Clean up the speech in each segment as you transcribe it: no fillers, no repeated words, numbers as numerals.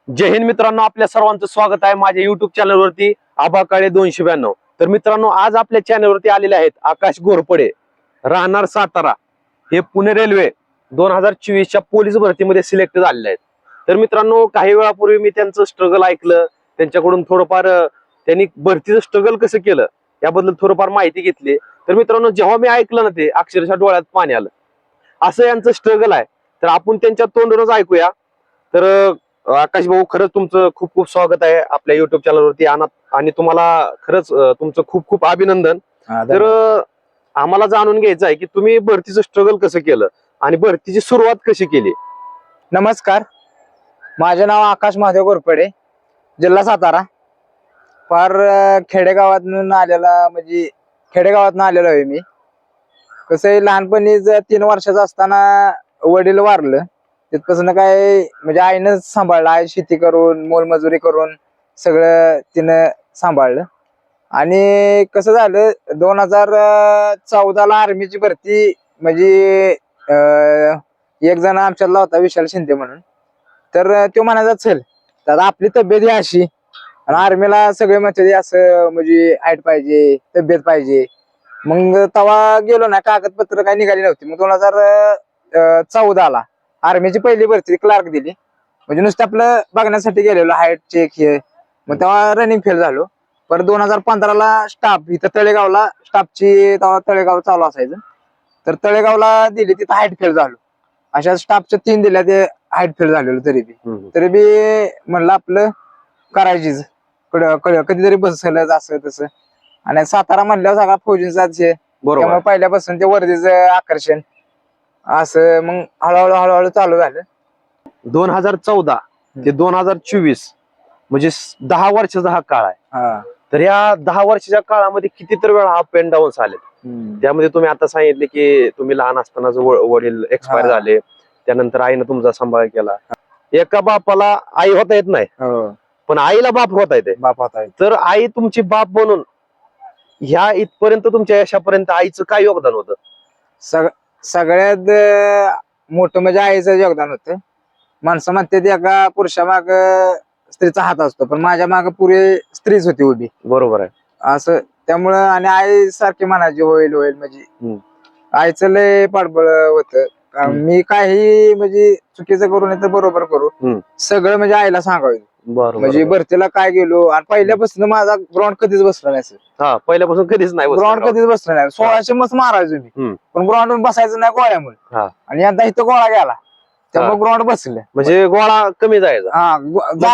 जय हिंद मित्रांनो, आपल्या सर्वांचं स्वागत आहे माझ्या युट्यूब चॅनलवरती आबा काळे 292. तर मित्रांनो, आज आपल्या चॅनलवरती आलेले आहेत आकाश घोरपडे, राहणार सातारा. हे पुणे रेल्वे 2024च्या पोलीस भरतीमध्ये सिलेक्ट झालेले आहेत. तर मित्रांनो, काही वेळापूर्वी मी त्यांचं स्ट्रगल ऐकलं, त्यांच्याकडून थोडंफार त्यांनी भरतीचं स्ट्रगल कसं केलं याबद्दल थोडंफार माहिती घेतली. तर मित्रांनो, जेव्हा मी ऐकलं ना, ते अक्षरशः डोळ्यात पाणी आलं. असं यांचं स्ट्रगल आहे. तर आपण त्यांच्या तोंडूनच ऐकूया. तर आकाश भाऊ, खरंच तुमचं खूप खूप स्वागत आहे आपल्या युट्यूब चॅनलवरती. आणि तुम्हाला खरंच तुमचं खूप खूप अभिनंदन. तर आम्हाला जाणून घ्यायचं आहे की तुम्ही भरतीचं स्ट्रगल कसं केलं आणि भरतीची सुरुवात कशी केली. नमस्कार, माझे नाव आकाश महादेव घोरपडे, जिल्हा सातारा. फार खेडेगावातून आलेला, म्हणजे खेडेगावातून आलेलो आहे मी. कसं आहे, लहानपणी 3 वर्षाचा असताना वडील वारलं. तिथपासून काय म्हणजे आईनं सांभाळलं. आई शेती करून मोलमजुरी करून सगळं तिनं सांभाळलं. आणि कसं झालं, 2014ला आर्मीची भरती, म्हणजे एक जण आमच्यातला होता विशाल शिंदे म्हणून. तर तो म्हणायचा चल, तर आपली तब्येत ही अशी आणि आर्मीला सगळे म्हणते असं, म्हणजे हाईट पाहिजे, तब्येत पाहिजे. मग तेव्हा गेलो ना, कागदपत्र काही निघाली नव्हती. मग 2014ला आर्मीची पहिली भरती क्लार्क दिली, म्हणजे नुसतं आपलं बघण्यासाठी गेलेलो, हाईट चेक हे. मग तेव्हा रनिंग फेल झालो. परत 2015ला स्टाफ इथं तळेगावला, स्टाफची तेव्हा तळेगाव चालू असायचं, तर तळेगावला दिली, तिथं हाईट फेल झालो. अशा स्टाफच्या 3 दिल्या, ते हाईट फेल झालेलो. तरी बी म्हणलं आपलं करायचीच, कधीतरी बसलं असं तसं. आणि सातारा म्हणल्यावर सगळा फौजींचाच आहे, त्यामुळे पहिल्यापासून ते वर्दीचं आकर्षण असं. मग हळूहळू चालू झालं. 2014 ते 2024 म्हणजे 10 वर्षाचा हा काळ आहे. तर या 10 वर्षाच्या काळामध्ये किती तर वेळा अप अँड डाऊन आले. त्यामध्ये तुम्ही आता सांगितले की तुम्ही लहान असतानाच वडील एक्सपायर झाले, त्यानंतर आईनं तुमचा सांभाळ केला. एका बापाला आई होता येत नाही, पण आईला बाप होता येते. तर आई तुमची बाप बनून ह्या इथपर्यंत, तुमच्या यशापर्यंत आईचं काय योगदान होतं? सगळ्यात मोठं म्हणजे आईचं योगदान होतं. माणसं म्हणते एका पुरुषामाग स्त्रीचा हात असतो, पण माझ्या माग पुरी स्त्रीच होती उभी. बरोबर आहे असं. त्यामुळं आणि आई सारखी म्हणायची होईल होईल, म्हणजे आईचं लय पाठबळ होतं. मी काही म्हणजे चुकीचं करू नये तर बरोबर करू, सगळं म्हणजे आईला सांगावं. म्हणजे भरतीला काय गेलो, आणि पहिल्यापासून माझा ग्राउंड कधीच बसला नाही सर. पहिल्यापासून कधीच नाही ग्राउंड कधीच बसला नाही. 1600 मस्त मारायचो मी, पण ग्राउंड बसायचं नाही गोळ्यामुळे. आणि यंदा इथं गोळा गेला, त्यामुळे ग्राउंड बसले, म्हणजे गोळा कमी जायचा.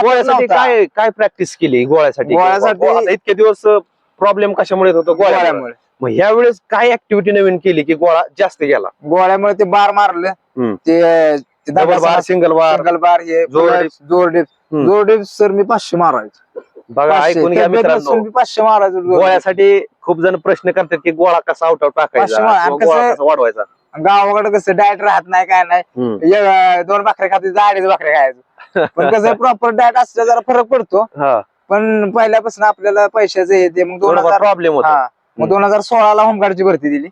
गोळ्यासाठी काय काय प्रॅक्टिस केली? गोळ्यासाठी इतके दिवस प्रॉब्लेम कशामुळे होतो? गोळ्यामुळे. मग ह्या वेळेस काय ऍक्टिव्हिटी नवीन केली की गोळा जास्त गेला? गोळ्यामुळे ते बार मारलं, ते सिंगल बार, हे जोर डिप सर मी 500 मारायचो. बघा, ऐकून घ्या मित्रांनो, 500 मारायचो. गोळ्यासाठी खूप जण प्रश्न करतात की गोळा कसा आउट टाकायचा, गोळा कसा वाढवायचा. गावाकडे कसं डाएट राहत नाही, काय नाही, 2 भाकऱ्या खायचं, 2.5 भाकऱ्या खायचं. पण कसं प्रॉपर डाएट असलं जरा फरक पडतो. पण पहिल्यापासून आपल्याला पैशाचं हे ते. मग प्रॉब्लेम होता. मग 2016ला होमगार्डची भरती दिली.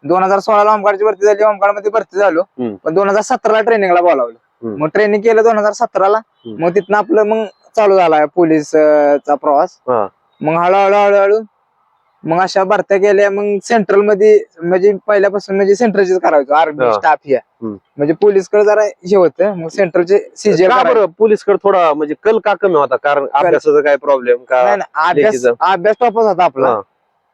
2016ला होमगार्डची भरती झाली, होमगार्ड मध्ये भरती झालो. पण 2017ला ट्रेनिंगला बोलावलं. मग ट्रेनिंग केलं 2017ला. मग तिथनं आपलं मग चालू झाला पोलीसचा प्रवास. मग हळूहळू मग अशा भरत्या गेल्या. मग सेंट्रल मध्ये, म्हणजे पहिल्यापासून म्हणजे सेंट्रलचीच करायचो. आर्मी स्टाफ ह्या, म्हणजे पोलीस कडे जरा हे होतं. मग सेंट्रलचे सीजीएल. पोलीस कडे थोडा म्हणजे कल का कमी होता? कारण अभ्यासाचा काय प्रॉब्लेम का? अभ्यास टॉपच होता आपला,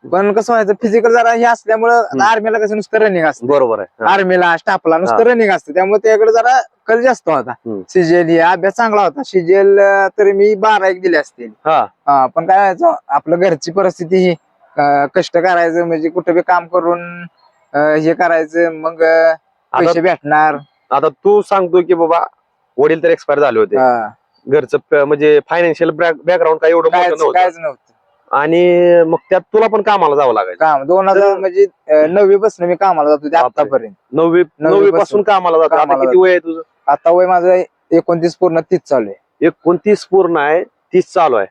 पण कसं व्हायचं, फिजिकल जरा हे असल्यामुळं. आर्मीला कसं नुसतं रनिंग असतं. बरोबर आहे. आर्मीला स्टाफला नुसतं रनिंग असतं, त्यामुळे त्याकडे जरा कल जास्त होता. सीजीएल हे अभ्यास चांगला होता. सीजीएल तरी मी 12-1 दिले असतील. पण काय व्हायचं, आपलं घरची परिस्थिती ही, कष्ट करायचं, म्हणजे कुठे बी काम करून हे करायचं, मग पैसे भेटणार. आता तू सांगतो की बाबा वडील तर एक्सपायर झाले होते, घरचं म्हणजे फायनान्शियल बॅकग्राऊंड काय एवढं काहीच नव्हतं. आणि मग त्यात तुला पण कामाला जावं लागायचं. काम 2000 म्हणजे 9वी पासून मी कामाला जातो आतापर्यंत. 9वी पासून कामाला जातो. आता किती वय आहे तुझं? आता वय माझं 29 पूर्ण 30 चालू आहे. 29 पूर्ण आहे, 30 चालू आहे.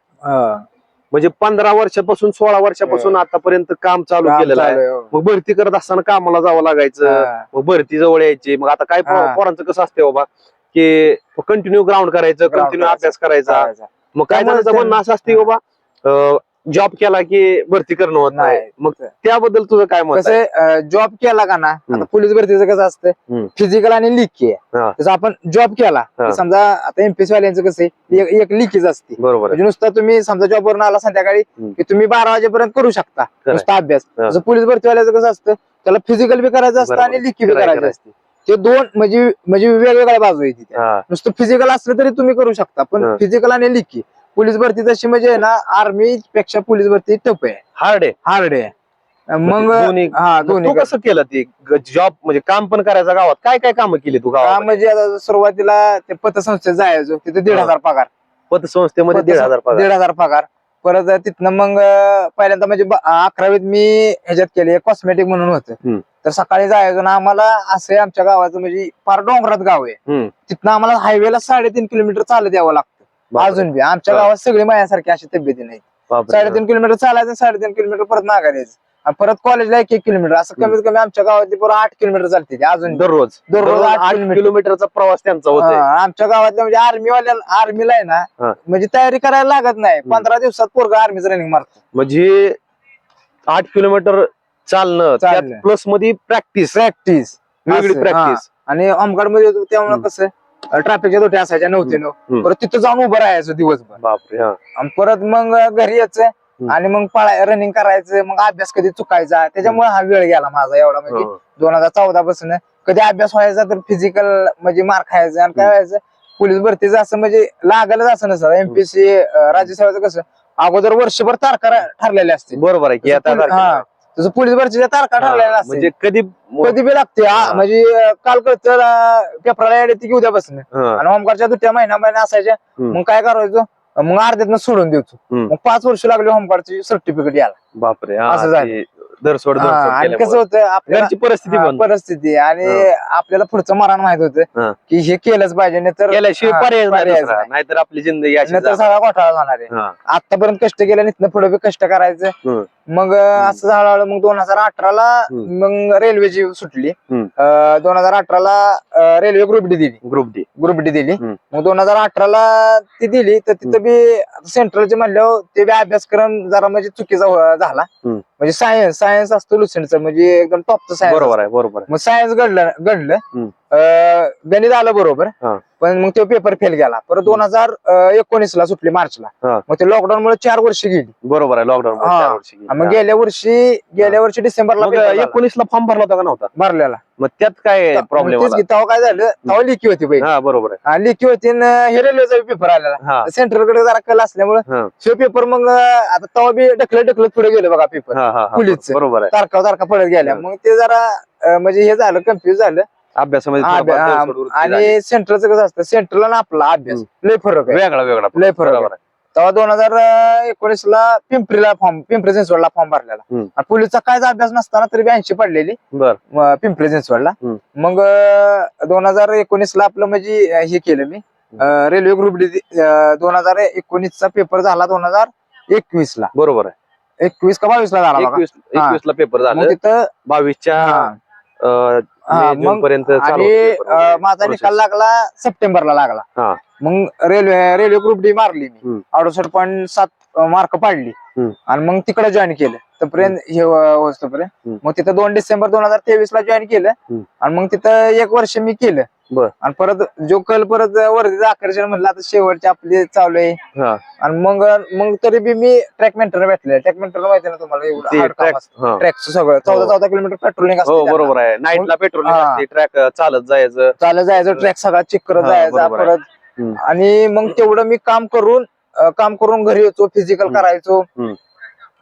म्हणजे 15 वर्षापासून 16 वर्षापासून आतापर्यंत काम चालू केलेलं आहे. मग भरती करत असताना कामाला जावं लागायचं, मग भरती जवळ यायची. मग आता काय पोरांचं कसं असते बाबा, की कंटिन्यू ग्राउंड करायचं, Ground कंटिन्यू करायचं. अभ्यास करायचा. करायचा. मग काय त्यामुळे जणांचं म्हणणं असं असते की बाबा जॉब केला की भरती करणं होत नाही. नाही. मग त्याबद्दल तुझं काय मत आहे? कसं जॉब केला का ना, आता हम्म. पोलीस भरतीचं कसं असतं हम्म. फिजिकल आणि लिखी आहे. हा. तसं आपण जॉब केला हा. की समजा आता एमपीएससी वाल्यांचं कसं आहे, एक लिखीच असते. बरोबर आहे. म्हणजे नुसतं तुम्ही समजा जॉब वरून आला संध्याकाळी हम्म. की तुम्ही 12 वाजेपर्यंत करू शकता खरंय. नुसता अभ्यास. हा. तसं पोलीस भरतीवाल्याचं कसं असतं, त्याला फिजिकल बी करायचं असतं बरोबर. आणि लिखी बी खरंय, करायची खरंय. असते. ते दोन म्हणजे वेगवेगळ्या बाजू आहेत तिथे. हा. नुसतं फिजिकल असलं तरी तुम्ही करू शकता, पण हा. फिजिकल आणि लिखी पोलीस भरती तशी म्हणजे ना आर्मी पेक्षा पोलीस भरती टफ आहे, हार्ड आहे. हार्ड आहे. मग दोन्ही हा मग दोन्ही तू कसं केलं ते जॉब म्हणजे काम पण करायचं गावात? काय काय कामं केली तू का गावात? म्हणजे आता सुरुवातीला ते पतसंस्थेत जायचो, तिथे 1,500 पगार. पतसंस्थेमध्ये 1,500 पगार. 1,500 पगार. परत तिथनं मग पहिल्यांदा म्हणजे 11वीत मी ह्याच्यात केले, कॉस्मेटिक म्हणून होतं. हम्म. तर सकाळी जायचो ना, आम्हाला असं आहे आमच्या गावाचं म्हणजे फार डोंगरात गाव आहे. हम्म. तिथनं आम्हाला हायवेला 3.5 किलोमीटर चालत यावं लागतं. बापरे. अजून बी आमच्या हा. गावात सगळी माझ्यासारखी अशी तब्येती नाही. बापरे. 3.5 किलोमीटर चालायचं, 3.5 किलोमीटर परत माघारी यायचं. आणि परत कॉलेजला 1-1 किलोमीटर असं कमीत कमी आमच्या गावातली पोरं 8 किलोमीटर चालते ते अजून बी. दररोज दररोज 8 8 किलोमीटरचा प्रवास त्यांचा होतोय. आमच्या गावातल्या म्हणजे आर्मीला आहे हा. ना, म्हणजे तयारी करायला लागत नाही. 15 दिवसात पोरगा आर्मीचं रनिंग मारतो. म्हणजे 8 किलोमीटर चालणं चालणं. प्लस मध्ये प्रॅक्टिस, प्रॅक्टिस वेगळी प्रॅक्टिस. आणि होमगार्ड मध्ये होतो त्यामुळे हम्म. कसं ट्रॅफिकच्या दोट्या असायच्या 9 ते 9. हम्म. परत तिथं जाऊन उभं राहायचं दिवसभर. बापरे. हा. आणि परत मग घरी यायचं आणि मग रनिंग करायचं, मग अभ्यास कधी चुकायचा. त्याच्यामुळे हा वेळ गेला माझा एवढा. म्हणजे हा. 2014 पासून कधी अभ्यास व्हायचा तर फिजिकल म्हणजे मार खायचं. आणि काय व्हायचं, पोलीस भरतीचं असं म्हणजे लागलच असं नसतं. एमपीएससी राज्यसेवेचं कसं अगोदर वर्षभर तारखा ठरलेल्या असते. बरोबर आहे की आता तारखेला. तसं पोलीस भरतीच्या तारखा ठरलेल्या असते. म्हणजे कधी कधी बी लागते. हा. म्हणजे काल कळतं पेपराला येते की उद्यापासून. हा. आणि होमगार्डच्या दुट्या महिना असायच्या. हम्म. मग काय करायचो, मग अर्ध्यातनं सोडून द्यायचो. हम्म. मग 5 वर्ष लागले होमगार्डची सर्टिफिकेट यायला. बापरे. हा, असं झालं. ते दरसोड आणि कसं केल्यामुळे. होतं आपल्याला घरची परिस्थिती पण परिस्थिती आणि आपल्याला पुढचं मरण माहित होतं हा. की हे केलंच पाहिजे, नाहीतर केल्याशिवाय पर्याय नाही पर्यायच दुसरा. नाही. नाहीतर आपली जिंदगी अशी नाहीतर जाणार. सगळा घोटाळा होणार आहे. हा. आतापर्यंत कष्ट केलं, इथनं पुढे बी कष्ट करायचं. हम्म. मग असं हळूहळू मग 2018ला मग रेल्वेची सुटली. 2018ला रेल्वे ग्रुप डी दिली. ग्रुप डी दिली. हम्म. मग 2018ला ती दिली तर तिथं बी सेंट्रलचे म्हणल्यावर ते बी अभ्यासक्रम जरा म्हणजे चुकीचा झाला. म्हणजे सायन्स असतो लुसेंटचं, म्हणजे एकदम टॉपचं सायन्स. बरोबर आहे. बरोबर आहे. मग सायन्स घडलं. गणित आलं बरोबर. हा. पण मग तो पेपर फेल गेला. परत 2019ला सुटली मार्चला. हा. मग ते लॉकडाऊन मुळे 4 वर्ष गेली. बरोबर आहे. लॉकडाऊन हा. मग गेल्या वर्षी डिसेंबरला मग paper झाला. 19ला फॉर्म भरला होता का नव्हता? भरलेला. मग त्यात काय प्रॉब्लेम तेच की, तेव्हा काय झालं, तेव्हा लेखी होती पहिली. हा. बरोबर आहे. लेखी होती आणि हे रेल्वेचा पेपर आलेला. हा. सेंट्रल कडे जरा कल असल्यामुळे हा. तो पेपर मग आता तेव्हा बी ढकलत पुढे गेलो बघा पेपर. हा. हा. पोलीसचं. बरोबर आहे. तारखा पडत गेल्या. हा. मग ते जरा म्हणजे हे झालं, कन्फ्युज झालं. अभ्यासामध्ये थोडंफार दरसोड झाली. आणि सेंट्रलचं कसं असतं, सेंट्रलला ना आपला अभ्यास लय फरक आहे. वेगळा लय फरक बरोबर आहे. तेव्हा 2019ला पिंपरी चिंचवडला फॉर्म भरलेला. हम्म. आणि पोलीसचा कायच अभ्यास नसताना तरी 82 पडलेली बर. पिंपरी चिंचवडला. हम्म. मग 2019ला आपलं म्हणजे हे केलं मी रेल्वे ग्रुप डी. 2019चा पेपर झाला 2021ला. बरोबर आहे. 21 का 22ला झाला बघा. 21 ला पेपर मग झाला. तिथं 22च्या मग आणि माझा निकाल लागला सप्टेंबरला लागला. हा. मग रेल्वे ग्रुप डी मारली मी. 68.7 मार्क पाडली. आणि मग तिकडे जॉईन केलं तोपर्यंत हे होतोपर्यंत. मग तिथं 2 डिसेंबर 2023ला जॉईन केलं. आणि मग तिथं 1 वर्ष मी केलं. आणि परत जो कल परत वर्धीचं आकर्षण म्हणलं आता शेवटचे आपले चालू आहे. आणि मग तरी बी मी ट्रॅक मेंटर भेटले. ट्रॅक मेंटर माहिती ना तुम्हाला, एवढं ट्रॅकचं सगळं 14 किलोमीटर पेट्रोलिंग हो. बरोबर आहे. नाईटला पेट्रोलिंग ट्रॅक चालत जायचं ट्रॅक सगळा चेक करत जायचा परत. आणि मग तेवढं मी काम करून घरी येतो, फिजिकल करायचो.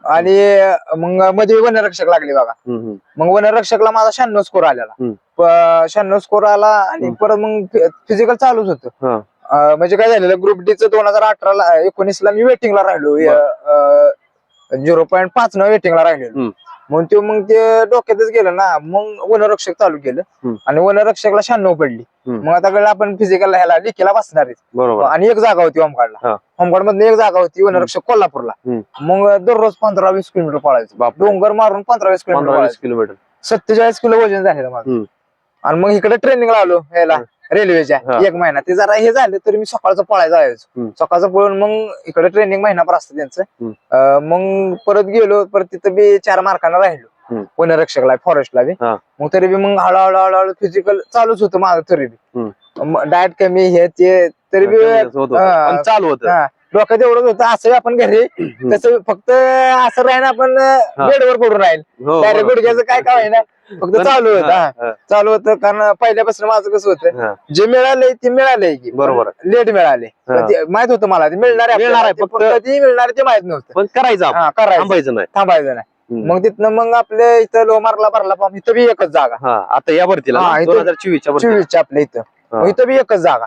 आणि मग मध्ये वनरक्षक लागले बघा. मग वनरक्षकला माझा 96 स्कोर आलेला. 96 स्कोर आला आणि परत मग फिजिकल चालूच होतं. म्हणजे काय झालेलं, ग्रुप डीचं 2018-19ला मी वेटिंगला राहिलो. 0.5 न वेटिंगला राहिलो. मग ते डोक्यातच गेलं ना. मग वनरक्षक चालू केलं आणि वनरक्षकला 96 पडली. मग आता कळलं आपण फिजिकल ह्याला लिखीला बसणार आहे. आणि 1 जागा होती होमगार्डला. होमगार्ड मधली 1 जागा होती वनरक्षक कोल्हापूरला. मग दररोज 15-20 किलोमीटर पळायचं. डोंगर मारून 15-20 किलोमीटर 47 किलो वजन झालेलं माझं. आणि मग इकडे ट्रेनिंगला आलो यायला रेल्वेच्या हा. 1 महिना ते जरा हे झालं तरी मी सकाळचं पळायला जायचो. हम्म. सकाळचं पळून मग इकडे ट्रेनिंग महिनाभर असतं त्यांचं. मग परत गेलो परत तिथं बी 4 मार्कांना राहिलो वनरक्षकला फॉरेस्टला बी. हा. मग तरी बी मग हळूहळू फिजिकल चालूच होतं माझं तरी बी. डाएट कमी हे ते तरी बी पण चालू होत. डोक्यात एवढंच होतं असं आपण घरी तसं फक्त असं राहीन आपण बेडवर पडून राहील. डायरेक्ट गुडघ्याचं काय काय ना फक्त चालू होतं. चालू होतं कारण पहिल्यापासून माझं कसं होतं जे मिळालंय ते मिळालंय की बरोबर लेट मिळाले माहित होतं मला ते मिळणार आहे फक्त कधी मिळणार ते माहित नव्हतं. पण करायचं थांबायचं नाही. थांबायचं नाही. मग तिथनं मग आपल्या इथं लोमारला भरला पाम इथं बी एकच जागा. आता या भरतीला 2024 आपल्या इथं मग इथं बी एकच जागा.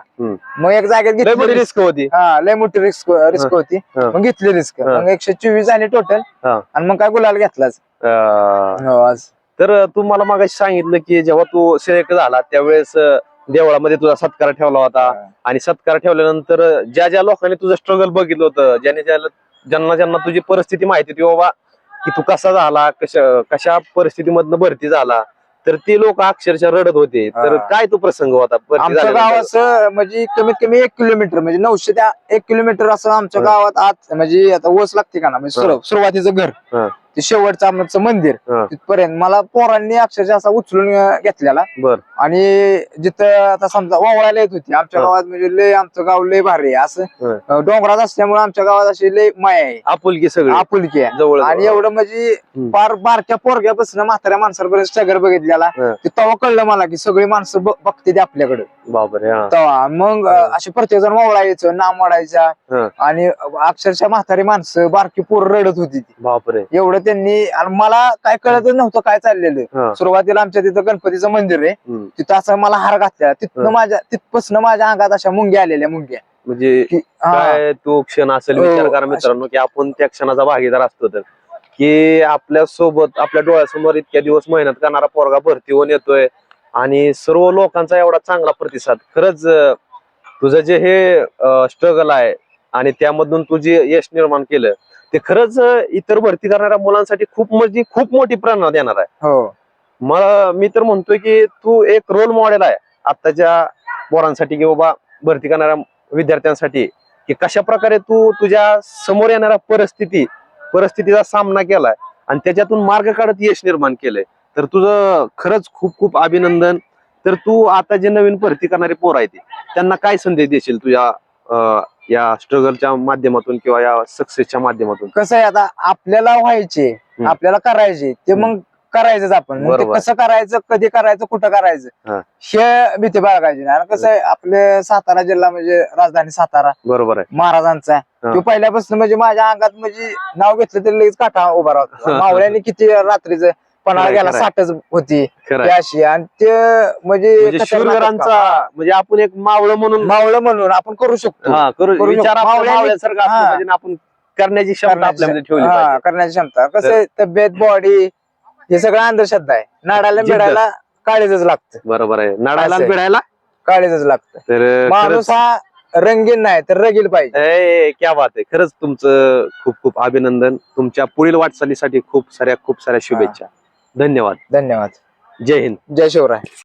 मग एक जागेत घेतली रिस्क होती. लय मोठी रिस्क होती. मग घेतली रिस्क मग 124 झाली टोटल आणि मग काय गुलाल घेतलाच. तर तू मला मागाशी सांगितलं की जेव्हा तू सिलेक्ट झाला त्यावेळेस देवळामध्ये तुझा सत्कार ठेवला होता आणि सत्कार ठेवल्यानंतर ज्या ज्या लोकांनी तुझं स्ट्रगल बघितलं होतं ज्यांना ज्यांना तुझी परिस्थिती माहिती होती बाबा की तू कसा झाला कशा परिस्थितीमधनं भरती झाला तर ते लोक अक्षरशः रडत होते. तर काय तो प्रसंग होता? आमच्या गाव असं म्हणजे कमीत कमी 1 किलोमीटर म्हणजे 900 ते 1 किलोमीटर असं आमच्या गावात आत म्हणजे आता ओस लागते का ना म्हणजे सुरुवातीचं घर ते शेवटचं आमचं मंदिर तिथपर्यंत मला पोरांनी अक्षरशः असा उचलून घेतलेला. आणि जिथं आता समजा वावळायला येत होती आमच्या गावात म्हणजे लय आमचं गाव लय भारी आहे असं डोंगरात असल्यामुळे आमच्या गावात अशी लय माया आहे आपुलकी सगळी आपुलकी आहे जवळ आणि एवढं म्हणजे फार बारक्या पोरग्यापासून म्हाताऱ्या माणसापर्यंत स्ट्रगल बघितलेला. तेव्हा कळलं मला की सगळी माणसं बघते ते आपल्याकडे तेव्हा मग असे प्रत्येक जण वावळायचं नाम वाढायचा आणि अक्षरशः म्हातारी माणसं बारकी पोरं रडत होती ती. बापरे एवढं त्यांनी आणि मला काय कळतच नव्हतं काय चाललेलं. सुरुवातीला आमच्या तिथं गणपतीचं मंदिर आहे तिथं असं मला हार घातलेला तिथपासून माझ्या अंगात अशा मुंग्या आलेल्या मुंग्या. म्हणजे काय तो क्षण असेल विचार करा मित्रांनो की आपण त्या क्षणाचा भागीदार असतो तर की आपल्या सोबत आपल्या डोळ्यासमोर इतक्या दिवस मेहनत करणारा पोरगा भरती होऊन येतोय आणि सर्व लोकांचा एवढा चांगला प्रतिसाद. खरंच तुझं जे हे स्ट्रगल आहे आणि त्यामधून तू जे यश निर्माण केलं ते खरंच इतर भरती करणाऱ्या मुलांसाठी खूप मोठी प्रेरणा देणार आहे. मी तर म्हणतोय की तू एक रोल मॉडेल आहे आताच्या पोरांसाठी की बाबा भरती करणाऱ्या विद्यार्थ्यांसाठी की कशा प्रकारे तू तुझ्या समोर येणाऱ्या परिस्थितीचा सामना केलाय आणि त्याच्यातून मार्ग काढत यश निर्माण केलंय. तर तुझं खरंच खूप खूप अभिनंदन. तर तू आता जे नवीन भरती करणारे पोर आहेत त्यांना काय संदेश देशील तुझ्या या स्ट्रगलच्या माध्यमातून किंवा या सक्सेसच्या माध्यमातून? कसं आहे आता आपल्याला व्हायचे आपल्याला करायचे ते मग करायचंच आपण कसं करायचं कधी करायचं कुठं करायचं हे भीती बाळगायची नाही. कसं आहे आपले सातारा जिल्हा म्हणजे राजधानी सातारा बरोबर आहे महाराजांचा तो पहिल्यापासून म्हणजे माझ्या अंगात म्हणजे नाव घेतलं तरी लगेच काटा उभा राहतो. मावळ्याने किती रात्रीचं पन्हाळा गेला 60च होती अशी आणि ते म्हणजे शूरवीरांचा म्हणजे आपण एक मावळं म्हणून आपण करू शकतो आपण करण्याची क्षमता आपल्यामध्ये ठेवली करण्याची क्षमता. कसं आहे तब्येत बॉडी हे सगळं अंधश्रद्धा आहे. नाडाला बिडायला काळीजच लागतं. बरोबर आहे नाडाला बिडायला काळीजच लागतं. तर माणूस हा रंगीन नाही तर रगील पाहिजे. क्या बात आहे. खरंच तुमचं खूप खूप अभिनंदन. तुमच्या पुढील वाटचालीसाठी खूप साऱ्या शुभेच्छा. धन्यवाद. धन्यवाद. जय हिंद. जय शिवराय.